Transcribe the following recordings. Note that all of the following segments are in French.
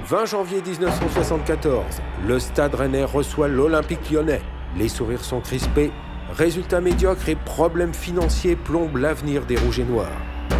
20 janvier 1974, le Stade Rennais reçoit l'Olympique Lyonnais. Les sourires sont crispés, résultats médiocres et problèmes financiers plombent l'avenir des Rouges et Noirs.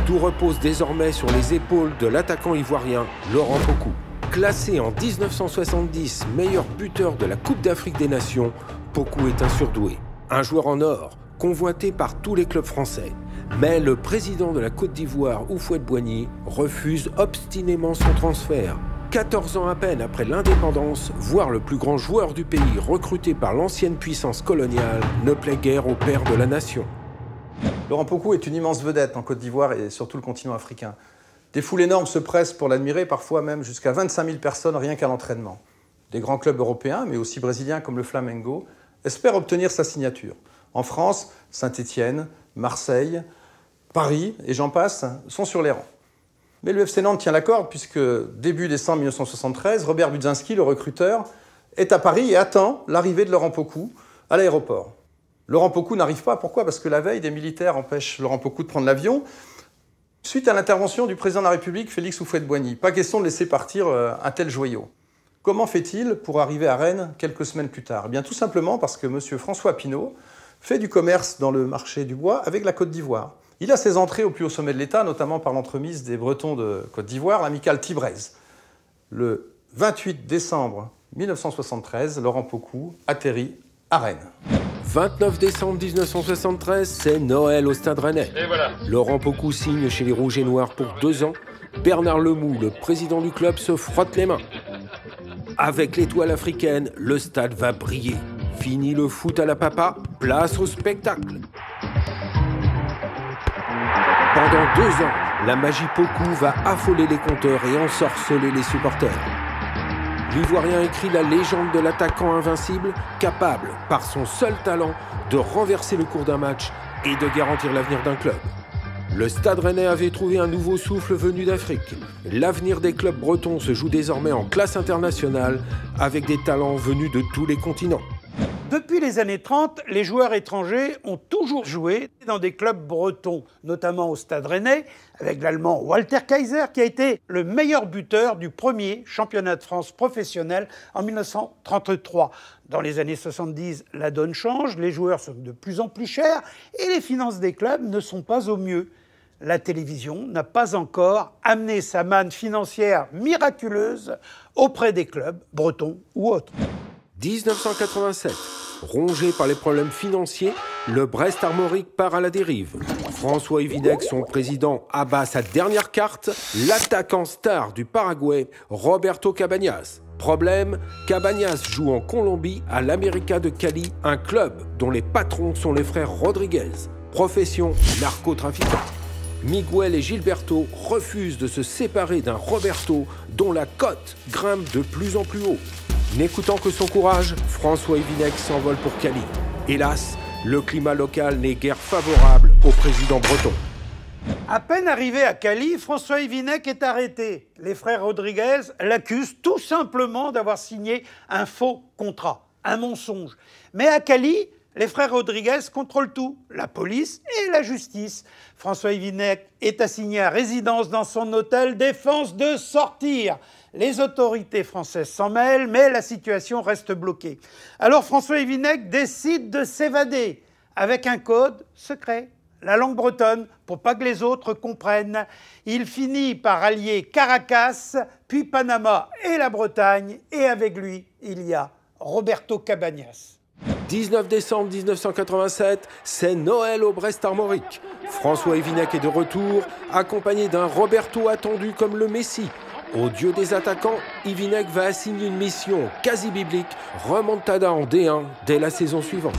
Tout repose désormais sur les épaules de l'attaquant ivoirien Laurent Pokou. Classé en 1970 meilleur buteur de la Coupe d'Afrique des Nations, Pokou est un surdoué. Un joueur en or, convoité par tous les clubs français. Mais le président de la Côte d'Ivoire, Houphouët-Boigny, refuse obstinément son transfert. 14 ans à peine après l'indépendance, voir le plus grand joueur du pays recruté par l'ancienne puissance coloniale ne plaît guère au père de la nation. Laurent Pokou est une immense vedette en Côte d'Ivoire et sur tout le continent africain. Des foules énormes se pressent pour l'admirer, parfois même jusqu'à 25 000 personnes rien qu'à l'entraînement. Des grands clubs européens, mais aussi brésiliens comme le Flamengo, espèrent obtenir sa signature. En France, Saint-Étienne, Marseille, Paris et j'en passe sont sur les rangs. Mais le FC Nantes tient la corde puisque début décembre 1973, Robert Budzinski, le recruteur, est à Paris et attend l'arrivée de Laurent Pokou à l'aéroport. Laurent Pokou n'arrive pas, pourquoi? Parce que la veille, des militaires empêchent Laurent Pokou de prendre l'avion suite à l'intervention du président de la République, Félix Houphouët-Boigny. Pas question de laisser partir un tel joyau. Comment fait-il pour arriver à Rennes quelques semaines plus tard? Eh bien, tout simplement parce que M. François Pinault fait du commerce dans le marché du bois avec la Côte d'Ivoire. Il a ses entrées au plus haut sommet de l'État, notamment par l'entremise des Bretons de Côte d'Ivoire, l'amicale Tibraise. Le 28 décembre 1973, Laurent Pokou atterrit à Rennes. 29 décembre 1973, c'est Noël au Stade Rennais. Et voilà. Laurent Pokou signe chez les Rouges et Noirs pour 2 ans. Bernard Lemoux, le président du club, se frotte les mains. Avec l'étoile africaine, le stade va briller. Fini le foot à la papa, place au spectacle. Pendant 2 ans, la magie Pokou va affoler les compteurs et ensorceler les supporters. L'Ivoirien écrit la légende de l'attaquant invincible, capable, par son seul talent, de renverser le cours d'un match et de garantir l'avenir d'un club. Le Stade Rennais avait trouvé un nouveau souffle venu d'Afrique. L'avenir des clubs bretons se joue désormais en classe internationale avec des talents venus de tous les continents. Depuis les années 30, les joueurs étrangers ont toujours joué dans des clubs bretons, notamment au Stade Rennais, avec l'Allemand Walter Kaiser, qui a été le meilleur buteur du premier championnat de France professionnel en 1933. Dans les années 70, la donne change, les joueurs sont de plus en plus chers et les finances des clubs ne sont pas au mieux. La télévision n'a pas encore amené sa manne financière miraculeuse auprès des clubs bretons ou autres. 1987. Rongé par les problèmes financiers, le Brest Armorique part à la dérive. François Evinec, son président, abat sa dernière carte, l'attaquant star du Paraguay, Roberto Cabañas. Problème, Cabañas joue en Colombie à l'América de Cali, un club dont les patrons sont les frères Rodriguez. Profession, narcotrafiquant. Miguel et Gilberto refusent de se séparer d'un Roberto dont la cote grimpe de plus en plus haut. N'écoutant que son courage, François Evinec s'envole pour Cali. Hélas, le climat local n'est guère favorable au président breton. À peine arrivé à Cali, François Evinec est arrêté. Les frères Rodriguez l'accusent tout simplement d'avoir signé un faux contrat, un mensonge. Mais à Cali, les frères Rodriguez contrôlent tout, la police et la justice. François Evinec est assigné à résidence dans son hôtel défense de sortir. Les autorités françaises s'en mêlent, mais la situation reste bloquée. Alors François Evinec décide de s'évader avec un code secret, la langue bretonne, pour pas que les autres comprennent. Il finit par allier Caracas, puis Panama et la Bretagne, et avec lui, il y a Roberto Cabañas. 19 décembre 1987, c'est Noël au Brest Armorique. François Evinec est de retour, accompagné d'un Roberto attendu comme le Messie. Au dieu des attaquants, Evinec va assigner une mission quasi biblique, remontada en D1 dès la saison suivante.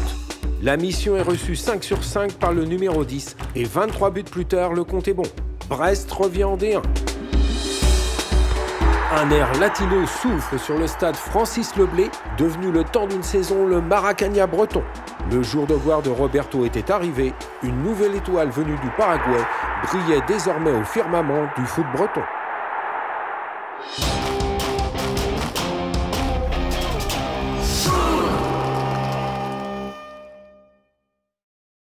La mission est reçue 5 sur 5 par le numéro 10 et 23 buts plus tard, le compte est bon. Brest revient en D1. Un air latino souffle sur le stade Francis Leblé, devenu le temps d'une saison le Maracanã breton. Le jour de gloire de Roberto était arrivé, une nouvelle étoile venue du Paraguay brillait désormais au firmament du foot breton.